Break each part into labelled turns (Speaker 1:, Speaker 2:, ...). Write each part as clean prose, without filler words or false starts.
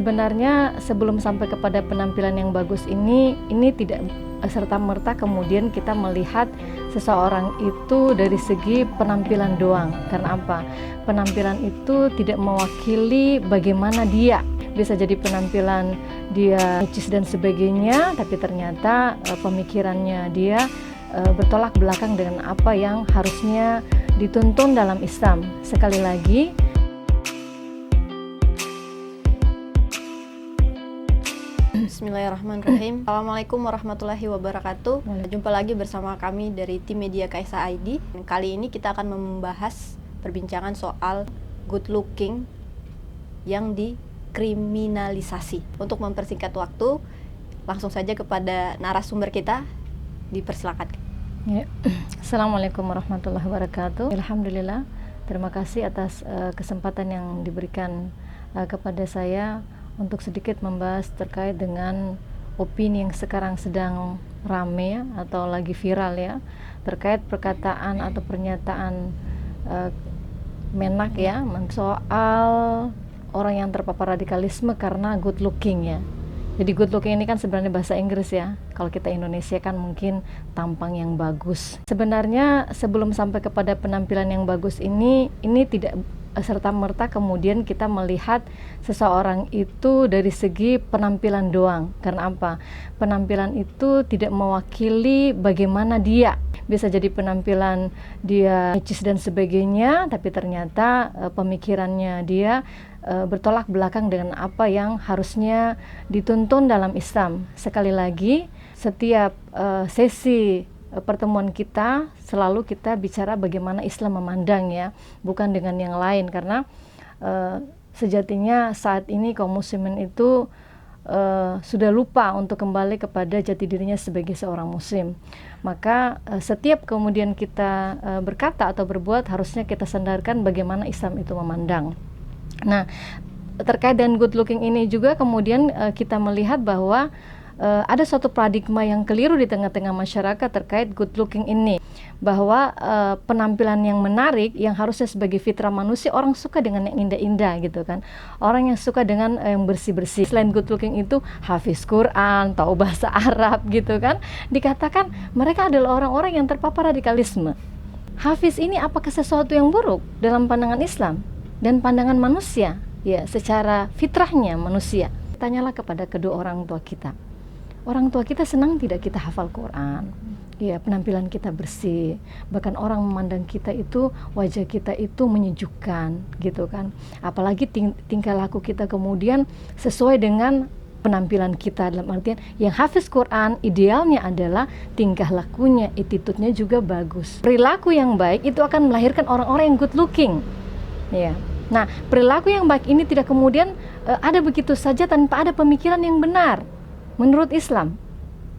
Speaker 1: Sebenarnya sebelum sampai kepada penampilan yang bagus ini tidak serta-merta kemudian kita melihat seseorang itu dari segi penampilan doang. Karena apa? Penampilan itu tidak mewakili bagaimana dia. Bisa jadi penampilan dia necis dan sebagainya, tapi ternyata pemikirannya dia bertolak belakang dengan apa yang harusnya dituntun dalam Islam. Sekali lagi,
Speaker 2: Bismillahirrahmanirrahim. Assalamualaikum warahmatullahi wabarakatuh. Jumpa lagi bersama kami dari tim media KSA ID. Kali ini kita akan membahas perbincangan soal good looking yang dikriminalisasi. Untuk mempersingkat waktu, langsung saja kepada narasumber kita, dipersilakan.
Speaker 1: Ya. Assalamualaikum warahmatullahi wabarakatuh. Alhamdulillah, terima kasih atas kesempatan yang diberikan kepada saya untuk sedikit membahas terkait dengan opini yang sekarang sedang rame ya, atau lagi viral ya, terkait perkataan atau pernyataan Menak ya, soal orang yang terpapar radikalisme karena good looking ya. Jadi good looking ini kan sebenarnya bahasa Inggris ya. Kalau kita Indonesia kan mungkin tampang yang bagus. Sebenarnya sebelum sampai kepada penampilan yang bagus ini tidak serta-merta kemudian kita melihat seseorang itu dari segi penampilan doang. Karena apa? Penampilan itu tidak mewakili bagaimana dia. Bisa jadi penampilan dia necis dan sebagainya, tapi ternyata pemikirannya dia bertolak belakang dengan apa yang harusnya dituntun dalam Islam. Sekali lagi, setiap sesi pertemuan kita selalu kita bicara bagaimana Islam memandang ya, bukan dengan yang lain, karena sejatinya saat ini kaum muslimin itu sudah lupa untuk kembali kepada jati dirinya sebagai seorang muslim. Maka setiap kemudian kita berkata atau berbuat harusnya kita sandarkan bagaimana Islam itu memandang. Nah, terkait dengan good looking ini juga kemudian kita melihat bahwa ada suatu paradigma yang keliru di tengah-tengah masyarakat terkait good looking ini, bahwa penampilan yang menarik yang harusnya sebagai fitrah manusia, orang suka dengan yang indah-indah gitu kan, orang yang suka dengan yang bersih-bersih. Selain good looking itu hafiz Quran, tahu bahasa Arab gitu kan, dikatakan mereka adalah orang-orang yang terpapar radikalisme. Hafiz ini apakah sesuatu yang buruk dalam pandangan Islam dan pandangan manusia ya, secara fitrahnya manusia? Tanyalah kepada kedua orang tua kita. Orang tua kita senang tidak kita hafal Quran, ya, penampilan kita bersih, bahkan orang memandang kita itu, wajah kita itu menyejukkan gitu kan, apalagi tingkah laku kita kemudian sesuai dengan penampilan kita, dalam artian yang hafiz Quran idealnya adalah tingkah lakunya, attitude-nya juga bagus. Perilaku yang baik itu akan melahirkan orang-orang yang good looking ya. Nah, perilaku yang baik ini tidak kemudian ada begitu saja tanpa ada pemikiran yang benar. Menurut Islam,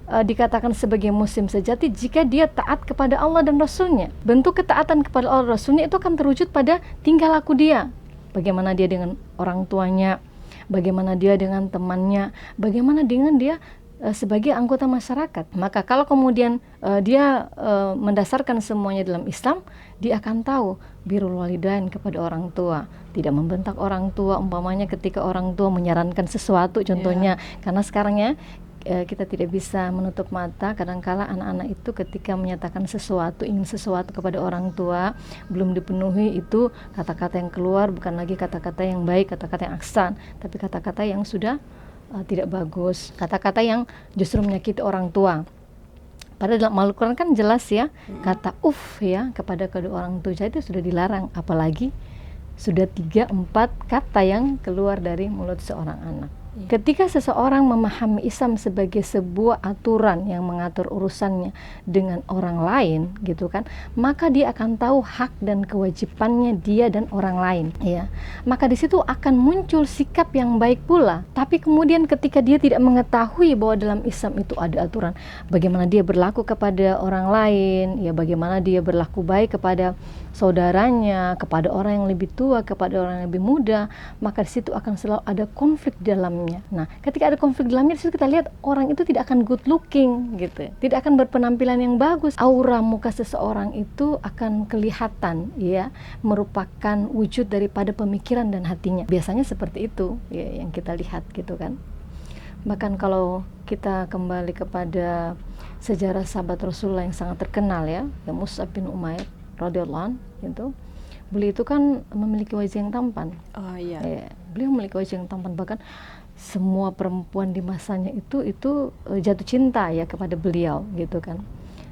Speaker 1: dikatakan sebagai muslim sejati jika dia taat kepada Allah dan Rasulnya. Bentuk ketaatan kepada Allah dan Rasulnya itu akan terwujud pada tingkah laku dia. Bagaimana dia dengan orang tuanya, bagaimana dia dengan temannya, bagaimana dengan dia sebagai anggota masyarakat. Maka kalau kemudian dia mendasarkan semuanya dalam Islam, dia akan tahu birrul walidain kepada orang tua, tidak membentak orang tua, umpamanya ketika orang tua menyarankan sesuatu contohnya, karena sekarang ya kita tidak bisa menutup mata, kadangkala anak-anak itu ketika menyatakan sesuatu, ingin sesuatu kepada orang tua, belum dipenuhi, itu kata-kata yang keluar bukan lagi kata-kata yang baik, kata-kata yang ahsan, tapi kata-kata yang sudah tidak bagus, kata-kata yang justru menyakiti orang tua. Padahal dalam Al-Quran kan jelas ya, kata ya kepada kedua orang tua itu sudah dilarang, apalagi sudah 3-4 kata yang keluar dari mulut seorang anak. Ketika seseorang memahami Islam sebagai sebuah aturan yang mengatur urusannya dengan orang lain gitu kan, maka dia akan tahu hak dan kewajibannya dia dan orang lain ya. Maka di situ akan muncul sikap yang baik pula. Tapi kemudian ketika dia tidak mengetahui bahwa dalam Islam itu ada aturan bagaimana dia berlaku kepada orang lain ya, bagaimana dia berlaku baik kepada saudaranya, kepada orang yang lebih tua, kepada orang yang lebih muda, maka di situ akan selalu ada konflik dalamnya dalamnya. Nah, ketika ada konflik dalamnya, disitu kita lihat orang itu tidak akan good looking gitu, tidak akan berpenampilan yang bagus. Aura muka seseorang itu akan kelihatan, ya, merupakan wujud daripada pemikiran dan hatinya. Biasanya seperti itu, ya, yang kita lihat gitu kan. Bahkan kalau kita kembali kepada sejarah sahabat Rasulullah yang sangat terkenal, ya Mus'ab bin Umair radhiyallahu anhu gitu. Beliau itu kan memiliki wajah yang tampan.
Speaker 2: Oh iya.
Speaker 1: Ya, beliau memiliki wajah yang tampan, bahkan semua perempuan di masanya itu jatuh cinta ya kepada beliau gitu kan.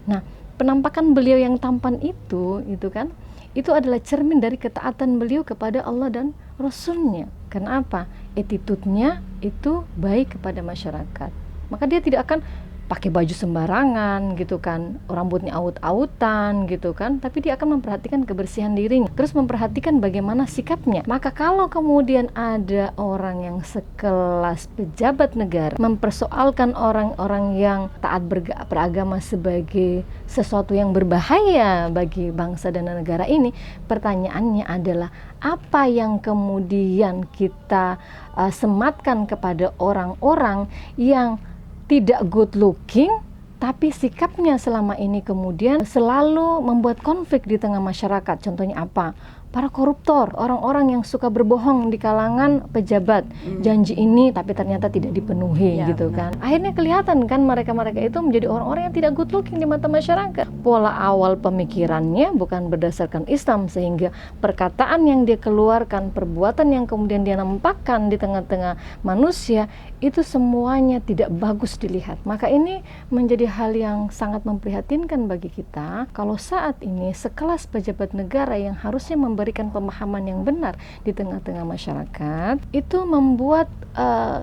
Speaker 1: Nah, penampakan beliau yang tampan itu kan, itu adalah cermin dari ketaatan beliau kepada Allah dan Rasulnya. Kenapa? Attitude-nya itu baik kepada masyarakat. Maka dia tidak akan pakai baju sembarangan gitu kan, rambutnya aut-autan gitu kan, tapi dia akan memperhatikan kebersihan dirinya, terus memperhatikan bagaimana sikapnya. Maka kalau kemudian ada orang yang sekelas pejabat negara mempersoalkan orang-orang yang taat beragama sebagai sesuatu yang berbahaya bagi bangsa dan negara ini, pertanyaannya adalah apa yang kemudian kita sematkan kepada orang-orang yang tidak good looking, tapi sikapnya selama ini kemudian selalu membuat konflik di tengah masyarakat. Contohnya apa? Para koruptor, orang-orang yang suka berbohong di kalangan pejabat, janji ini tapi ternyata tidak dipenuhi
Speaker 2: Ya,
Speaker 1: gitu
Speaker 2: benar.
Speaker 1: kan. Akhirnya kelihatan kan mereka-mereka itu menjadi orang-orang yang tidak good looking di mata masyarakat. Pola awal pemikirannya bukan berdasarkan Islam, sehingga perkataan yang dia keluarkan, perbuatan yang kemudian dia nampakkan di tengah-tengah manusia itu semuanya tidak bagus dilihat. Maka ini menjadi hal yang sangat memprihatinkan bagi kita kalau saat ini sekelas pejabat negara yang harusnya memberikan pemahaman yang benar di tengah-tengah masyarakat itu membuat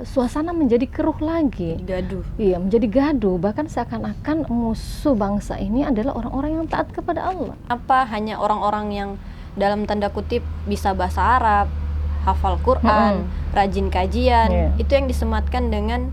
Speaker 1: suasana menjadi keruh lagi.
Speaker 2: Gaduh.
Speaker 1: Iya, menjadi gaduh, bahkan seakan-akan musuh bangsa ini adalah orang-orang yang taat kepada Allah.
Speaker 2: Apa hanya orang-orang yang dalam tanda kutip bisa bahasa Arab, hafal Quran, rajin kajian,
Speaker 1: Iya.
Speaker 2: itu yang disematkan dengan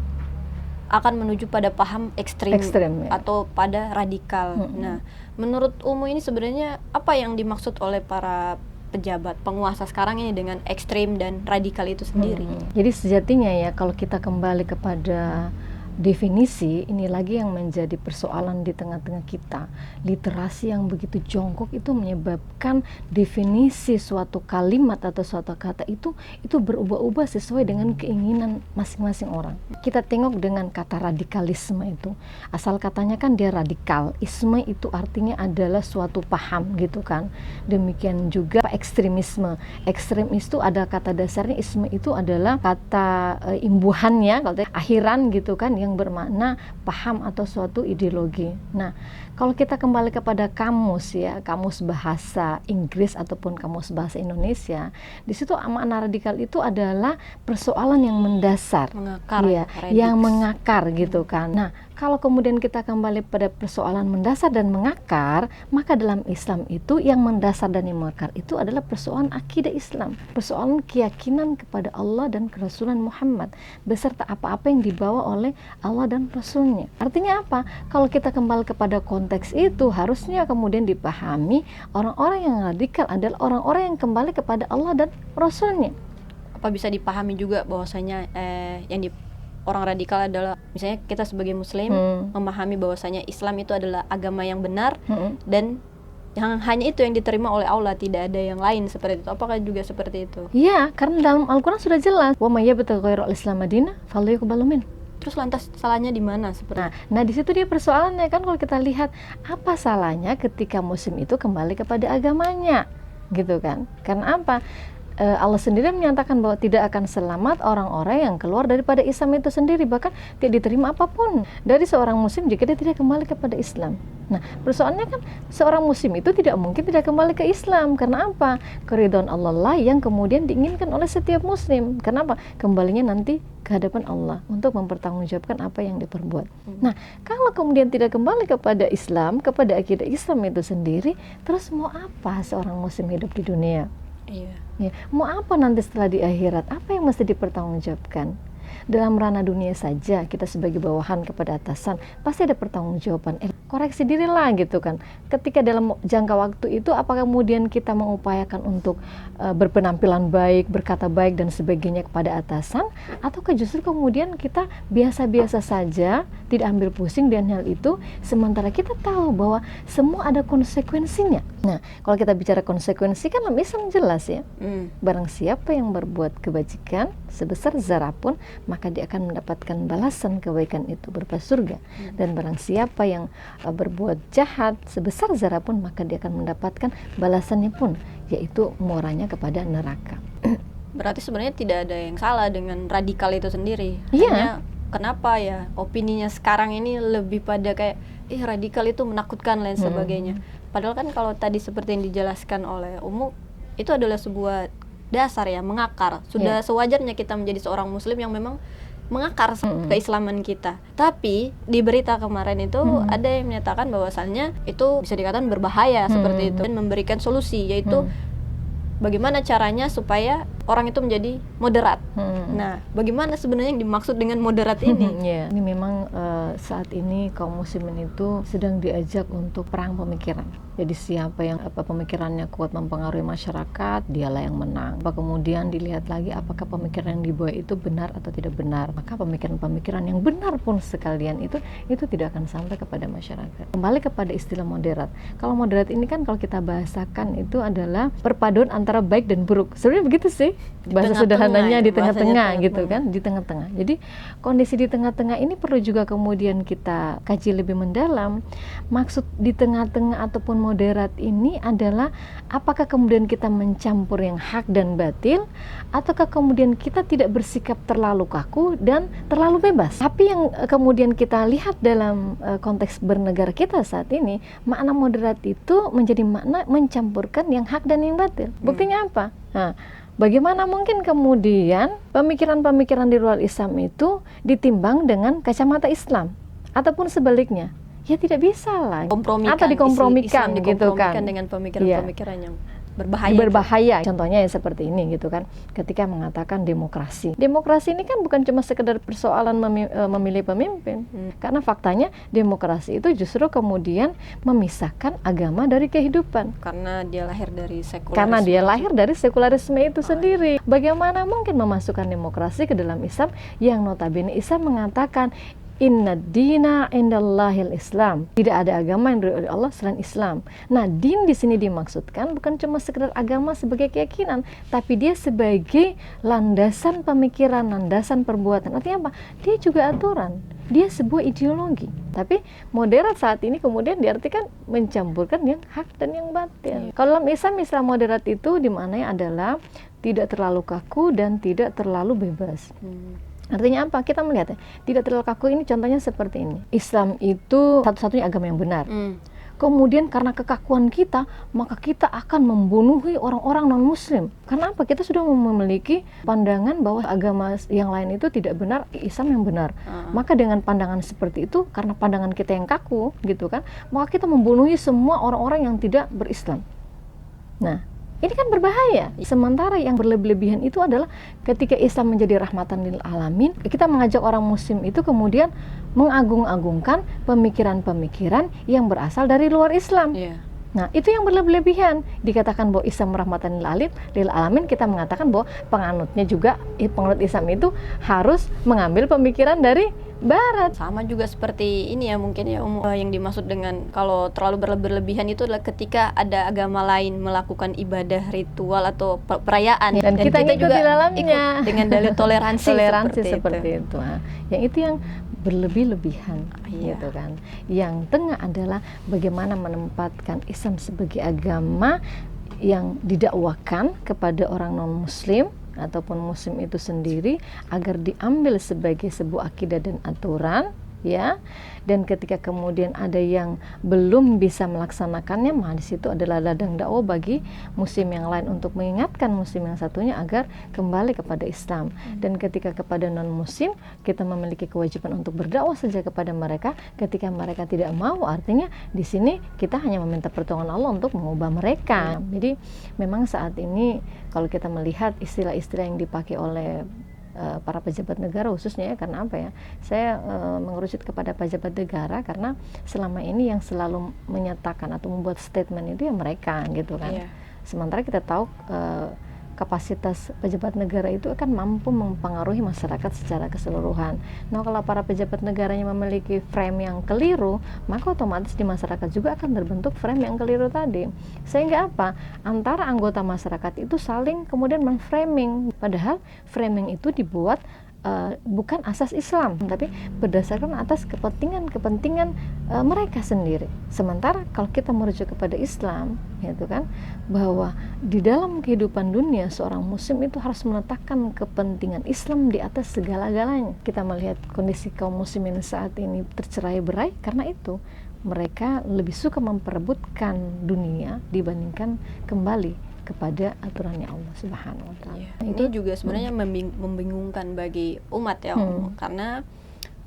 Speaker 2: akan menuju pada paham ekstrim,
Speaker 1: Ekstrem, ya.
Speaker 2: atau pada radikal. Nah, menurut Umu ini sebenarnya apa yang dimaksud oleh para pejabat penguasa sekarang ini dengan ekstrim dan radikal itu sendiri?
Speaker 1: Jadi sejatinya ya, kalau kita kembali kepada definisi, ini lagi yang menjadi persoalan di tengah-tengah kita. Literasi yang begitu jongkok itu menyebabkan definisi suatu kalimat atau suatu kata itu berubah-ubah sesuai dengan keinginan masing-masing orang. Kita tengok dengan kata radikalisme itu. Asal katanya kan dia radikal. Isme itu artinya adalah suatu paham gitu kan. Demikian juga ekstremisme. Ekstrem itu ada kata dasarnya, isme itu adalah kata imbuhannya, kalau akhiran gitu kan, yang bermakna paham atau suatu ideologi. Nah, kalau kita kembali kepada kamus ya, kamus bahasa Inggris ataupun kamus bahasa Indonesia, di situ makna radikal itu adalah persoalan yang mendasar,
Speaker 2: Mengakar,
Speaker 1: ya, yang mengakar gitu kan. Nah, kalau kemudian kita kembali pada persoalan mendasar dan mengakar, maka dalam Islam itu yang mendasar dan yang mengakar itu adalah persoalan akidah Islam, persoalan keyakinan kepada Allah dan kerasulan Muhammad, beserta apa-apa yang dibawa oleh Allah dan Rasulnya. Artinya apa? Kalau kita kembali kepada konteks itu, harusnya kemudian dipahami orang-orang yang radikal adalah orang-orang yang kembali kepada Allah dan Rasulnya.
Speaker 2: Apa bisa dipahami juga bahwasanya orang radikal adalah misalnya kita sebagai muslim memahami bahwasanya Islam itu adalah agama yang benar dan yang hanya itu yang diterima oleh Allah, tidak ada yang lain seperti itu. Apakah juga seperti itu?
Speaker 1: Iya, karena dalam Al-Quran sudah jelas, wa may yabtaghi ghairal Islam madina falyuqbal min.
Speaker 2: Terus lantas salahnya di mana seperti?
Speaker 1: Nah di situ dia persoalannya kan, kalau kita lihat apa salahnya ketika muslim itu kembali kepada agamanya, gitu kan? Karena apa? Allah sendiri menyatakan bahwa tidak akan selamat orang-orang yang keluar daripada Islam itu sendiri, bahkan tidak diterima apapun dari seorang muslim jika dia tidak kembali kepada Islam. Nah, persoalannya kan seorang muslim itu tidak mungkin tidak kembali ke Islam. Karena apa? Keridhaan Allah lah yang kemudian diinginkan oleh setiap muslim. Kenapa? Kembalinya nanti ke hadapan Allah untuk mempertanggungjawabkan apa yang diperbuat. Nah, kalau kemudian tidak kembali kepada Islam, kepada akidah Islam itu sendiri, terus mau apa seorang muslim hidup di dunia?
Speaker 2: Iya.
Speaker 1: Ya, mau apa nanti setelah di akhirat? Apa yang mesti dipertanggungjawabkan? Dalam ranah dunia saja kita sebagai bawahan kepada atasan pasti ada pertanggungjawaban. koreksi diri lah gitu kan. Ketika dalam jangka waktu itu apakah kemudian kita mengupayakan untuk berpenampilan baik, berkata baik dan sebagainya kepada atasan, ataukah justru kemudian kita biasa-biasa saja, tidak ambil pusing dengan hal itu, sementara kita tahu bahwa semua ada konsekuensinya. Nah, kalau kita bicara konsekuensi kan dalam Islam jelas ya. Barang siapa yang berbuat kebajikan sebesar zarah pun, maka dia akan mendapatkan balasan kebaikan itu berupa surga. Dan barang siapa yang berbuat jahat sebesar zarah pun, maka dia akan mendapatkan balasannya pun, yaitu murahnya kepada neraka.
Speaker 2: Berarti sebenarnya tidak ada yang salah dengan radikal itu sendiri.
Speaker 1: Iya.
Speaker 2: Hanya kenapa ya opininya sekarang ini lebih pada kayak radikal itu menakutkan lain sebagainya. Padahal kan kalau tadi seperti yang dijelaskan oleh Umu, itu adalah sebuah dasar ya, mengakar. Sudah sewajarnya kita menjadi seorang muslim yang memang mengakar keislaman kita. Tapi di berita kemarin itu ada yang menyatakan bahwasannya itu bisa dikatakan berbahaya seperti itu, dan memberikan solusi, yaitu bagaimana caranya supaya orang itu menjadi moderat. Nah, bagaimana sebenarnya yang dimaksud dengan moderat ini?
Speaker 1: Ini memang saat ini kaum muslimin itu sedang diajak untuk perang pemikiran. Jadi siapa yang pemikirannya kuat mempengaruhi masyarakat, dialah yang menang. Kemudian dilihat lagi apakah pemikiran yang dibawa itu benar atau tidak benar. Maka pemikiran-pemikiran yang benar pun sekalian itu tidak akan sampai kepada masyarakat. Kembali kepada istilah moderat. Kalau moderat ini kan kalau kita bahasakan itu adalah perpaduan antara baik dan buruk. Sebenarnya begitu sih. Bahasa sederhananya di tengah-tengah gitu kan, di tengah-tengah. Jadi kondisi di tengah-tengah ini perlu juga kemudian kita kaji lebih mendalam. Maksud di tengah-tengah ataupun moderat ini adalah apakah kemudian kita mencampur yang hak dan batil, ataukah kemudian kita tidak bersikap terlalu kaku dan terlalu bebas. Tapi yang kemudian kita lihat dalam konteks bernegara kita saat ini, makna moderat itu menjadi makna mencampurkan yang hak dan yang batil. Buktinya apa? Nah, bagaimana mungkin kemudian pemikiran-pemikiran di luar Islam itu ditimbang dengan kacamata Islam, ataupun sebaliknya? Ya tidak bisa lah. Atau dikompromikan gitu kan
Speaker 2: dengan pemikiran-pemikiran yang berbahaya.
Speaker 1: Contohnya ya seperti ini gitu kan. Ketika mengatakan demokrasi ini kan bukan cuma sekedar persoalan memilih pemimpin. Karena faktanya demokrasi itu justru kemudian memisahkan agama dari kehidupan.
Speaker 2: Karena dia lahir dari sekularisme.
Speaker 1: Itu sendiri. Bagaimana mungkin memasukkan demokrasi ke dalam Islam yang notabene Islam mengatakan Inna dina indallahil Islam. Tidak ada agama yang diridhoi oleh Allah selain Islam. Nah, din di sini dimaksudkan bukan cuma sekedar agama sebagai keyakinan, tapi dia sebagai landasan pemikiran, landasan perbuatan. Artinya apa? Dia juga aturan. Dia sebuah ideologi. Tapi moderat saat ini kemudian diartikan mencampurkan yang hak dan yang batil. Kalau dalam Islam, istilah moderat itu dimaknai adalah tidak terlalu kaku dan tidak terlalu bebas. Artinya apa? Kita melihat ya, tidak terlalu kaku ini contohnya seperti ini. Islam itu satu-satunya agama yang benar. Kemudian karena kekakuan kita, maka kita akan membunuhi orang-orang non-muslim. Karena apa? Kita sudah memiliki pandangan bahwa agama yang lain itu tidak benar, Islam yang benar. Maka dengan pandangan seperti itu, karena pandangan kita yang kaku gitu kan, maka kita membunuhi semua orang-orang yang tidak berislam. Nah, ini kan berbahaya. Sementara yang berlebihan itu adalah ketika Islam menjadi rahmatan lil alamin, kita mengajak orang muslim itu kemudian mengagung-agungkan pemikiran-pemikiran yang berasal dari luar Islam. Nah, itu yang berlebihan. Dikatakan bahwa Islam rahmatan lil alamin, kita mengatakan bahwa penganut Islam itu harus mengambil pemikiran dari Barat.
Speaker 2: Sama juga seperti ini ya mungkin ya yang dimaksud dengan kalau terlalu berlebihan itu adalah ketika ada agama lain melakukan ibadah ritual atau perayaan
Speaker 1: dan kita juga di dalamnya
Speaker 2: ikut dengan dalil toleransi
Speaker 1: seperti itu. Nah, yang itu yang berlebihan gitu kan. Yang tengah adalah bagaimana menempatkan Islam sebagai agama yang didakwakan kepada orang non muslim ataupun muslim itu sendiri agar diambil sebagai sebuah akidah dan aturan ya. Dan ketika kemudian ada yang belum bisa melaksanakannya, maka di situ adalah ladang dakwah bagi muslim yang lain untuk mengingatkan muslim yang satunya agar kembali kepada Islam. Dan ketika kepada non muslim kita memiliki kewajiban untuk berdakwah saja kepada mereka. Ketika mereka tidak mau, artinya di sini kita hanya meminta pertolongan Allah untuk mengubah mereka. Jadi memang saat ini kalau kita melihat istilah-istilah yang dipakai oleh para pejabat negara khususnya ya. Karena apa ya, saya mengerucut kepada pejabat negara karena selama ini yang selalu menyatakan atau membuat statement itu ya mereka gitu kan. Sementara kita tahu kapasitas pejabat negara itu akan mampu mempengaruhi masyarakat secara keseluruhan. Nah, kalau para pejabat negaranya memiliki frame yang keliru, maka otomatis di masyarakat juga akan terbentuk frame yang keliru tadi. Sehingga apa? Antara anggota masyarakat itu saling kemudian menframing, padahal framing itu dibuat bukan asas Islam, tapi berdasarkan atas kepentingan mereka sendiri. Sementara kalau kita merujuk kepada Islam, gitu kan, bahwa di dalam kehidupan dunia seorang muslim itu harus meletakkan kepentingan Islam di atas segala-galanya. Kita melihat kondisi kaum muslimin saat ini tercerai-berai karena itu. Mereka lebih suka memperebutkan dunia dibandingkan kembali kepada aturannya Allah Subhanahu wa taala.
Speaker 2: Itu juga sebenarnya membingungkan bagi umat ya, karena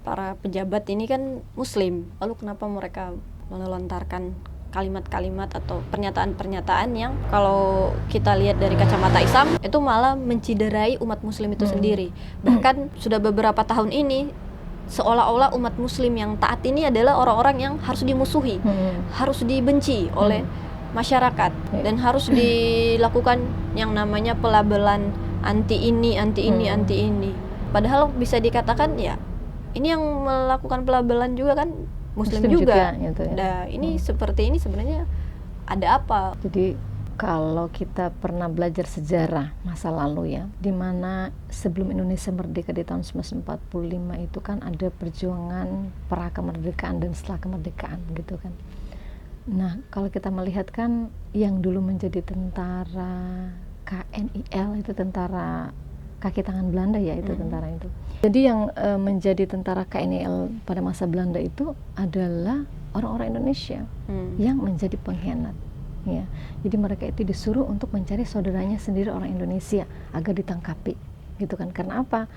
Speaker 2: para pejabat ini kan muslim. Lalu kenapa mereka melontarkan kalimat-kalimat atau pernyataan-pernyataan yang kalau kita lihat dari kacamata Islam itu malah menciderai umat muslim itu sendiri. Bahkan sudah beberapa tahun ini seolah-olah umat muslim yang taat ini adalah orang-orang yang harus dimusuhi, harus dibenci oleh masyarakat, dan harus dilakukan yang namanya pelabelan anti ini. Padahal bisa dikatakan ya ini yang melakukan pelabelan juga kan muslim juga.
Speaker 1: Gitu ya.
Speaker 2: Nah, ini seperti ini sebenarnya ada apa?
Speaker 1: Jadi kalau kita pernah belajar sejarah masa lalu ya, di mana sebelum Indonesia merdeka di tahun 1945 itu kan ada perjuangan pra kemerdekaan dan setelah kemerdekaan gitu kan. Nah, kalau kita melihat kan yang dulu menjadi tentara KNIL itu tentara kaki tangan Belanda ya, itu tentara itu. Jadi yang menjadi tentara KNIL pada masa Belanda itu adalah orang-orang Indonesia yang menjadi pengkhianat. Ya, jadi mereka itu disuruh untuk mencari saudaranya sendiri orang Indonesia agar ditangkapi, gitu kan? Karena apa?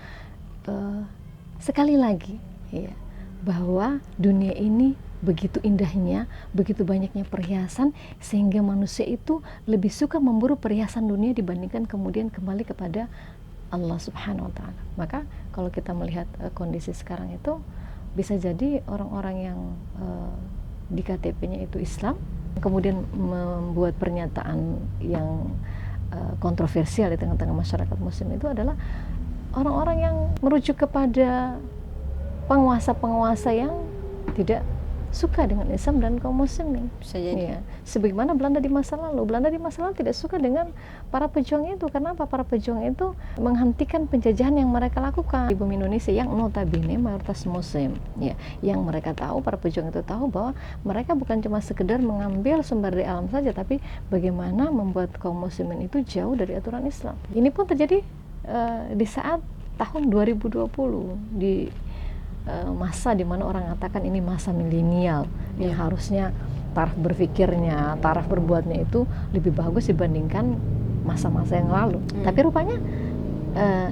Speaker 1: Sekali lagi, ya, bahwa dunia ini begitu indahnya, begitu banyaknya perhiasan, sehingga manusia itu lebih suka memburu perhiasan dunia dibandingkan kemudian kembali kepada Allah Subhanahu wa taala. Maka kalau kita melihat kondisi sekarang itu bisa jadi orang-orang yang di KTP-nya itu Islam, kemudian membuat pernyataan yang kontroversial di tengah-tengah masyarakat muslim itu adalah orang-orang yang merujuk kepada penguasa-penguasa yang tidak suka dengan Islam dan kaum muslimin.
Speaker 2: Bisa jadi.
Speaker 1: Ya. Sebagaimana Belanda di masa lalu. Belanda di masa lalu tidak suka dengan para pejuang itu. Karena apa? Para pejuang itu menghentikan penjajahan yang mereka lakukan di bumi Indonesia yang notabene mayoritas muslim. Ya. Yang mereka tahu, para pejuang itu tahu bahwa mereka bukan cuma sekedar mengambil sumber dari alam saja, tapi bagaimana membuat kaum muslimin itu jauh dari aturan Islam. Ini pun terjadi di saat tahun 2020 di masa di mana orang mengatakan ini masa milenial yang harusnya taraf berpikirnya, taraf berbuatnya itu lebih bagus dibandingkan masa-masa yang lalu. Tapi rupanya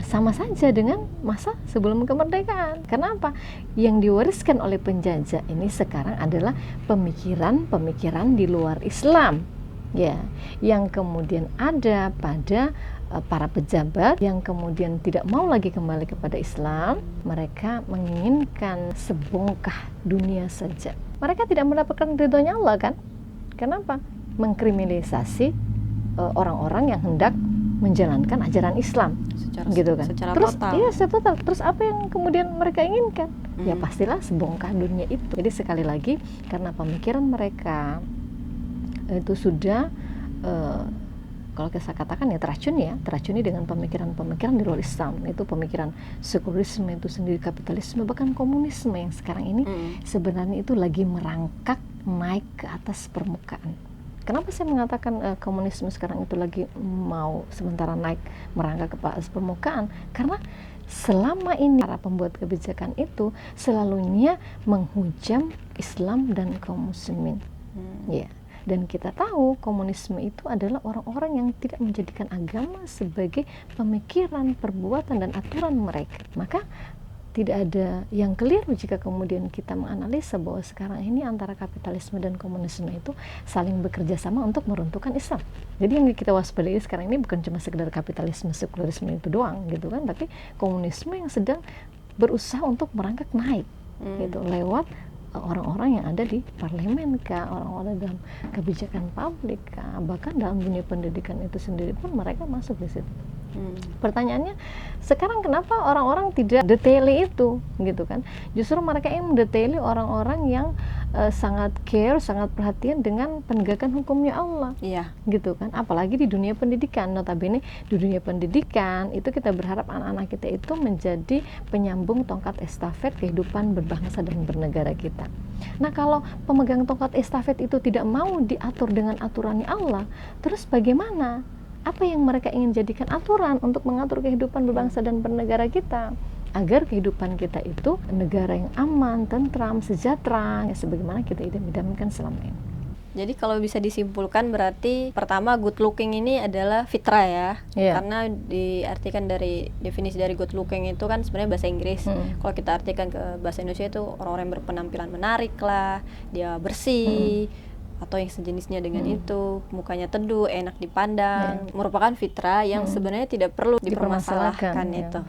Speaker 1: sama saja dengan masa sebelum kemerdekaan. Kenapa? Yang diwariskan oleh penjajah ini sekarang adalah pemikiran-pemikiran di luar Islam, ya, yang kemudian ada pada para pejabat yang kemudian tidak mau lagi kembali kepada Islam. Mereka menginginkan sebongkah dunia saja. Mereka tidak mendapatkan ridhonya Allah kan? Kenapa? Mengkriminalisasi orang-orang yang hendak menjalankan ajaran Islam, gitu kan?
Speaker 2: Secara
Speaker 1: terus,
Speaker 2: total.
Speaker 1: Iya, secara total. Terus apa yang kemudian mereka inginkan? Ya pastilah sebongkah dunia itu. Jadi sekali lagi karena pemikiran mereka itu sudah kalau saya katakan ya teracuni dengan pemikiran-pemikiran di luar Islam. Itu pemikiran sekularisme itu sendiri, kapitalisme, bahkan komunisme yang sekarang ini sebenarnya itu lagi merangkak naik ke atas permukaan. Kenapa saya mengatakan komunisme sekarang itu lagi mau sementara naik merangkak ke atas permukaan? Karena selama ini para pembuat kebijakan itu selalunya menghujam Islam dan kaum muslimin. Ya. Dan kita tahu komunisme itu adalah orang-orang yang tidak menjadikan agama sebagai pemikiran, perbuatan, dan aturan mereka. Maka tidak ada yang keliru jika kemudian kita menganalisa bahwa sekarang ini antara kapitalisme dan komunisme itu saling bekerja sama untuk meruntuhkan Islam. Jadi yang kita waspadai sekarang ini bukan cuma sekedar kapitalisme, sekularisme itu doang gitu kan, tapi komunisme yang sedang berusaha untuk merangkak naik gitu lewat orang-orang yang ada di parlemen kah, orang-orang dalam kebijakan publik kah, bahkan dalam dunia pendidikan itu sendiri pun mereka masuk di situ. Pertanyaannya sekarang kenapa orang-orang tidak detaili itu gitu kan? Justru mereka yang mendetaili orang-orang yang sangat care, sangat perhatian dengan penegakan hukumnya Allah.
Speaker 2: Iya.
Speaker 1: Gitu kan? Apalagi di dunia pendidikan. Notabene di dunia pendidikan itu kita berharap anak-anak kita itu menjadi penyambung tongkat estafet kehidupan berbangsa dan bernegara kita. Nah, kalau pemegang tongkat estafet itu tidak mau diatur dengan aturannya Allah, terus bagaimana? Apa yang mereka ingin jadikan aturan untuk mengatur kehidupan berbangsa dan bernegara kita, agar kehidupan kita itu negara yang aman, tentram, sejahtera, ya sebagaimana kita idam-idamkan selama ini.
Speaker 2: Jadi kalau bisa disimpulkan berarti pertama good looking ini adalah fitrah ya. Karena diartikan dari definisi dari good looking itu kan sebenarnya bahasa Inggris. Kalau kita artikan ke bahasa Indonesia itu orang-orang yang berpenampilan menarik lah, dia bersih, atau yang sejenisnya dengan itu, mukanya teduh, enak dipandang, merupakan fitrah yang sebenarnya tidak perlu dipermasalahkan itu.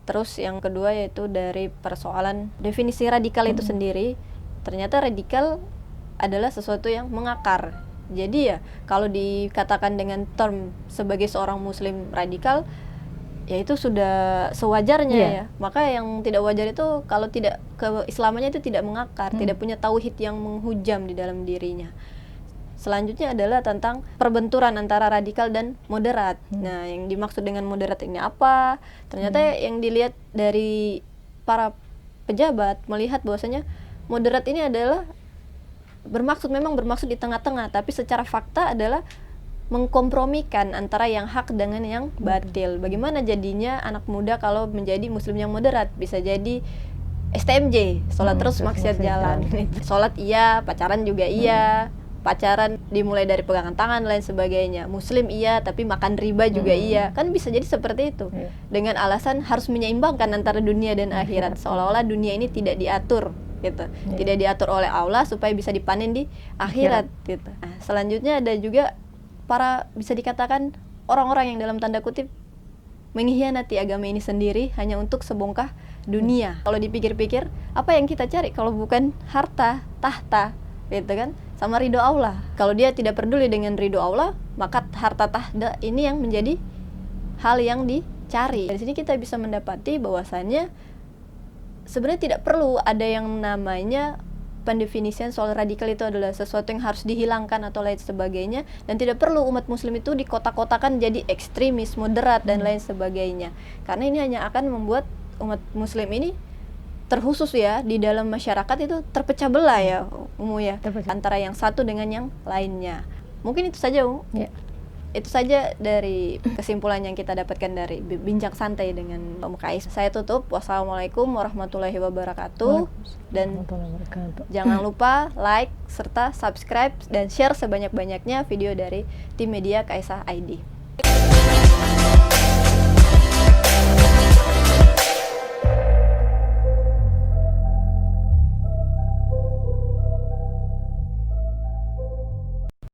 Speaker 2: Terus yang kedua yaitu dari persoalan definisi radikal itu sendiri. Ternyata radikal adalah sesuatu yang mengakar. Jadi ya kalau dikatakan dengan term sebagai seorang muslim radikal, ya itu sudah sewajarnya ya. Maka yang tidak wajar itu kalau tidak keislamannya itu tidak mengakar, tidak punya tauhid yang menghujam di dalam dirinya. Selanjutnya adalah tentang perbenturan antara radikal dan moderat. Nah, yang dimaksud dengan moderat ini apa? Ternyata yang dilihat dari para pejabat melihat bahwasanya moderat ini adalah memang bermaksud di tengah-tengah, tapi secara fakta adalah mengkompromikan antara yang hak dengan yang batil. Bagaimana jadinya anak muda kalau menjadi muslim yang moderat? Bisa jadi STMJ, sholat terus maksiat jalan. Sholat iya, pacaran juga iya. Pacaran dimulai dari pegangan tangan lain sebagainya. Muslim iya, tapi makan riba juga iya. Kan bisa jadi seperti itu. Dengan alasan harus menyeimbangkan antara dunia dan akhirat. Seolah-olah dunia ini tidak diatur gitu. Tidak diatur oleh Allah supaya bisa dipanen di akhirat gitu. Nah, selanjutnya ada juga bisa dikatakan orang-orang yang dalam tanda kutip mengkhianati agama ini sendiri hanya untuk sebongkah dunia. Kalau dipikir-pikir, apa yang kita cari kalau bukan harta, tahta, gitu kan? Sama ridho Allah. Kalau dia tidak peduli dengan ridho Allah, maka harta tahta ini yang menjadi hal yang dicari. Dari sini kita bisa mendapati bahwasannya sebenarnya tidak perlu ada yang namanya pendefinisian soal radikal itu adalah sesuatu yang harus dihilangkan atau lain sebagainya, dan tidak perlu umat muslim itu dikotak-kotakan jadi ekstremis, moderat dan lain sebagainya. Karena ini hanya akan membuat umat muslim ini terkhusus ya di dalam masyarakat itu terpecah belah ya antara yang satu dengan yang lainnya. Mungkin itu saja itu saja dari kesimpulan yang kita dapatkan dari bincang santai dengan Om Kais. Saya tutup. Wassalamualaikum warahmatullahi wabarakatuh. Dan jangan lupa like serta subscribe dan share sebanyak-banyaknya video dari tim media Kaisah ID.